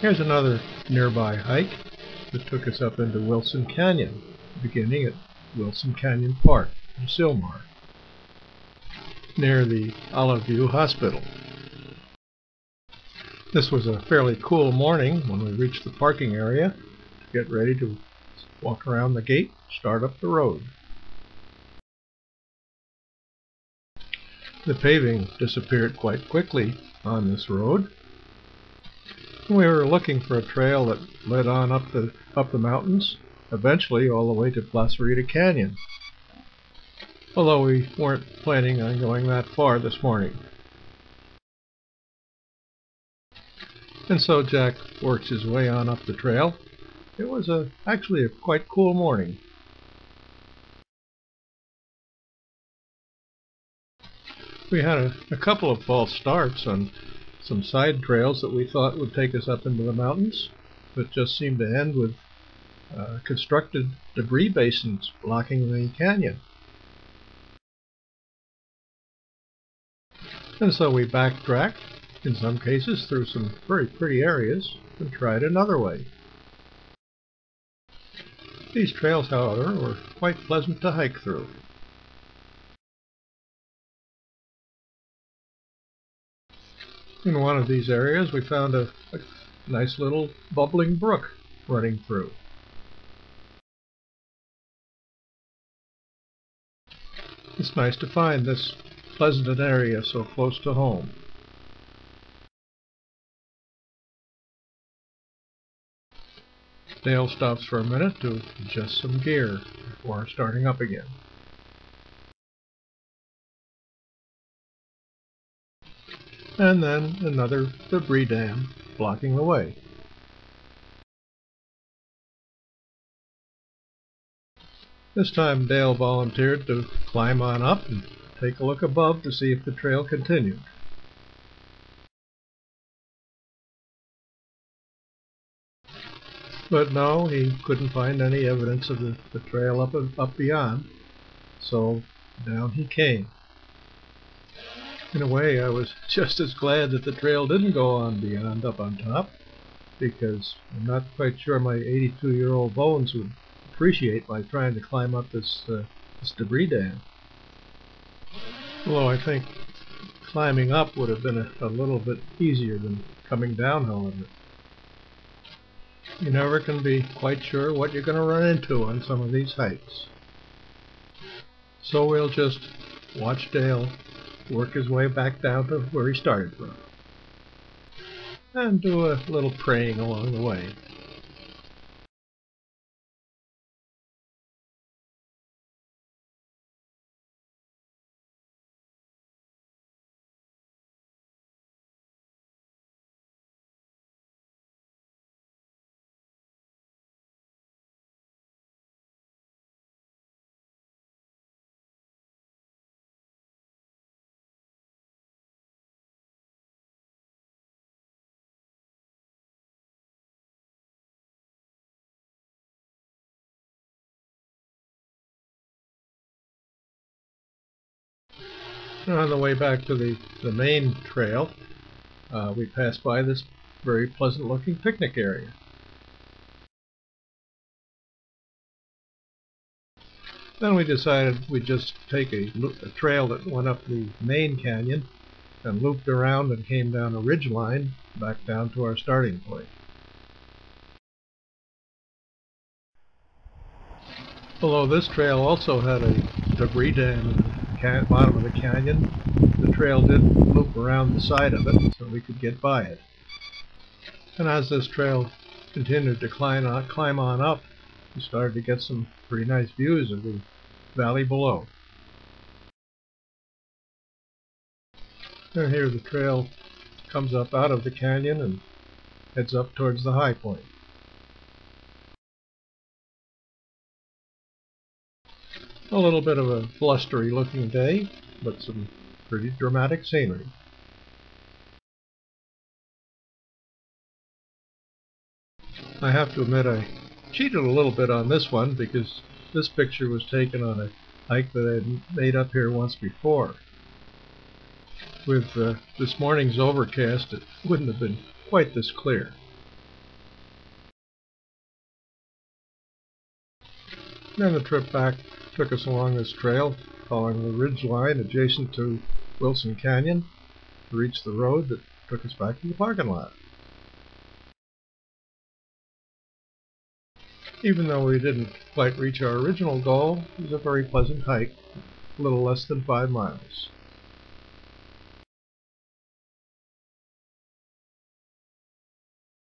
Here's another nearby hike that took us up into Wilson Canyon, beginning at Wilson Canyon Park in Sylmar, near the Olive View Hospital. This was a fairly cool morning when we reached the parking area to get ready to walk around the gate, start up the road. The paving disappeared quite quickly on this road. We were looking for a trail that led on up the mountains, eventually all the way to Placerita Canyon, although we weren't planning on going that far this morning. And so Jack works his way on up the trail. It was actually a quite cool morning. We had a couple of false starts on some side trails that we thought would take us up into the mountains, but just seemed to end with constructed debris basins blocking the canyon. And so we backtracked, in some cases through some very pretty areas, and tried another way. These trails, however, were quite pleasant to hike through. In one of these areas we found a nice little bubbling brook running through. It's nice to find this pleasant area so close to home. Dale stops for a minute to adjust some gear before starting up again. And then another debris dam blocking the way. This time Dale volunteered to climb on up and take a look above to see if the trail continued. But no, he couldn't find any evidence of the trail up beyond, so down he came. In a way, I was just as glad that the trail didn't go on beyond up on top, because I'm not quite sure my 82-year-old bones would appreciate my trying to climb up this debris dam. Although I think climbing up would have been a little bit easier than coming down, however. You never can be quite sure what you're going to run into on some of these hikes. So we'll just watch Dale work his way back down to where he started from, and do a little praying along the way. And on the way back to the main trail, we passed by this very pleasant looking picnic area. Then we decided we'd just take a trail that went up the main canyon and looped around and came down a ridge line back down to our starting point. Although this trail also had a debris dam in the bottom of the canyon, the trail did loop around the side of it so we could get by it. And as this trail continued to climb on up, we started to get some pretty nice views of the valley below. And here the trail comes up out of the canyon and heads up towards the high point. A little bit of a blustery looking day, but some pretty dramatic scenery. I have to admit I cheated a little bit on this one because this picture was taken on a hike that I had made up here once before. With this morning's overcast, it wouldn't have been quite this clear. Then the trip back took us along this trail, following the ridge line adjacent to Wilson Canyon to reach the road that took us back to the parking lot. Even though we didn't quite reach our original goal, it was a very pleasant hike, a little less than 5 miles.